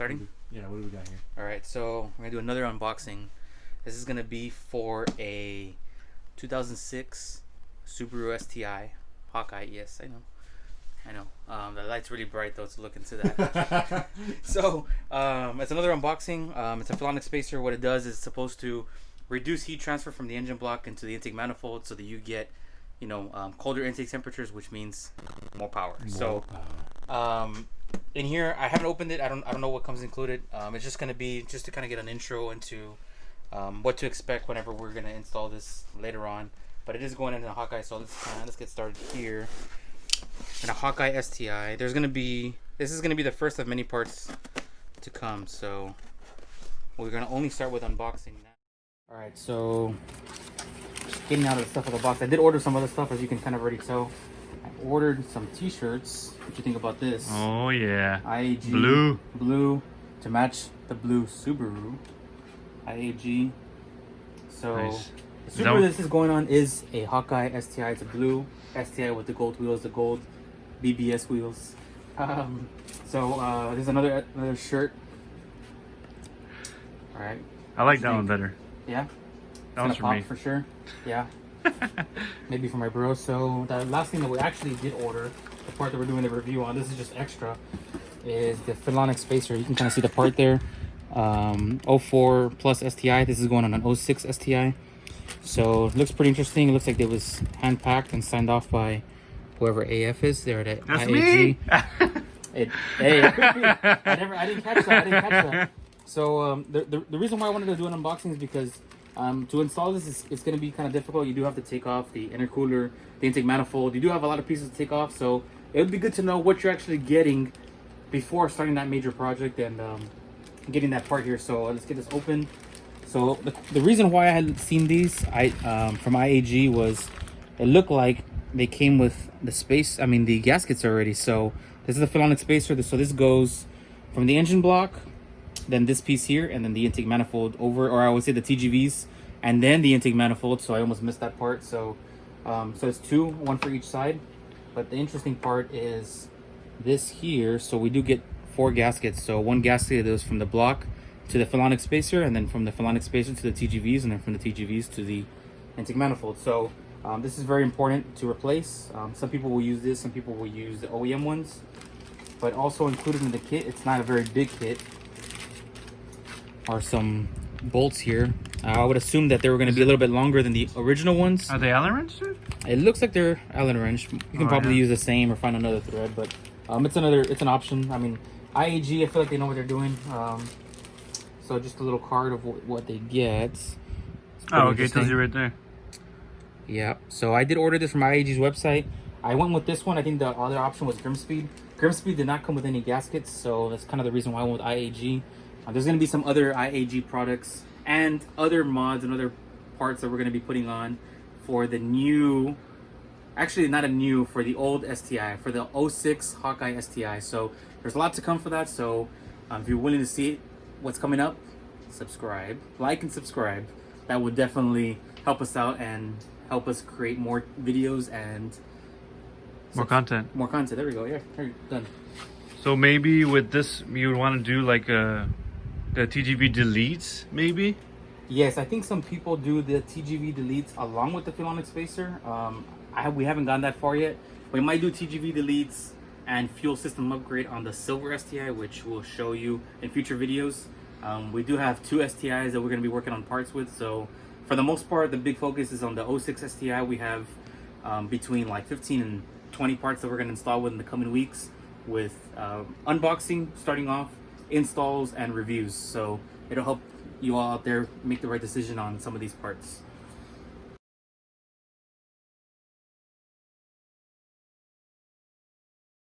Starting? Yeah, what do we got here? Alright, so we're going to do another unboxing. This is going to be for a 2006 Subaru STI. Hawkeye, yes, I know. The light's really bright though, so look into that. So, it's another unboxing. It's a Phenolic Spacer. What it does is it's supposed to reduce heat transfer from the engine block into the intake manifold so that you get, colder intake temperatures, which means more power. In here, I haven't opened it. I don't know what comes included. It's just gonna be just to kind of get an intro into what to expect whenever we're gonna install this later on. But it is going into the Hawkeye, so let's get started here. In a Hawkeye STI, this is gonna be the first of many parts to come. So we're gonna only start with unboxing now. All right, so just getting out of the stuff of the box. I did order some other stuff, as you can kind of already tell. I ordered some T-shirts. What you think about this? Oh yeah, IAG blue to match the blue Subaru. IAG. So nice. The Subaru this is going on is a Hawkeye STI. It's a blue STI with the gold wheels, the gold BBS wheels. There's another shirt. All right. I like that one better. Yeah. That one's for me. For sure. Yeah. Maybe for my bro. So the last thing that we actually did order, the part that we're doing the review on, this is just extra, is the Phenolic Spacer. You can kind of see the part there. 04 plus STI. This is going on an 06 STI. So it looks pretty interesting. It looks like it was hand packed and signed off by whoever AF is there at That's IAG. me. I didn't catch that. So the reason why I wanted to do an unboxing is because to install this, it's going to be kind of difficult. You do have to take off the intercooler, the intake manifold. You do have a lot of pieces to take off, so it would be good to know what you're actually getting before starting that major project and getting that part here. So let's get this open. So the reason why I had seen these from IAG was it looked like they came with the gaskets already. So this is the Phenolic Spacer. So this goes from the engine block, then this piece here, and then the intake manifold over, or I would say the TGVs, and then the intake manifold. So I almost missed that part. So it's two, one for each side. But the interesting part is this here. So we do get 4 gaskets. So one gasket goes from the block to the Phenolic Spacer, and then from the Phenolic Spacer to the TGVs, and then from the TGVs to the intake manifold. So this is very important to replace. Some people will use this, some people will use the OEM ones. But also included in the kit, it's not a very big kit, are some bolts here. I would assume that they were going to be a little bit longer than the original ones. Are they Allen wrench, dude? It looks like they're Allen wrench. You can probably use the same or find another thread, but it's an option. I mean, IAG, I feel like they know what they're doing. So just a little card of what they get. Oh, okay, it tells you right there. Yeah, so I did order this from IAG's website. I went with this one. I think the other option was Grimmspeed. Grimmspeed did not come with any gaskets, so that's kind of the reason why I went with IAG. There's going to be some other IAG products and other mods and other parts that we're going to be putting on for the new, actually not a new, for the old STI, for the 06 Hawkeye STI. So there's a lot to come for that. So if you're willing to see what's coming up, subscribe, like and subscribe. That would definitely help us out and help us create more videos and more content. There we go. Yeah, here, done. So maybe with this, you would want to do like the TGV deletes, maybe? Yes, I think some people do the TGV deletes along with the Phenolic Spacer. We haven't gone that far yet. We might do TGV deletes and fuel system upgrade on the silver STI, which we'll show you in future videos. We do have 2 STIs that we're going to be working on parts with. So for the most part, the big focus is on the 06 STI. We have between like 15 and 20 parts that we're going to install within the coming weeks, with unboxing starting off, installs, and reviews. So it'll help you all out there make the right decision on some of these parts.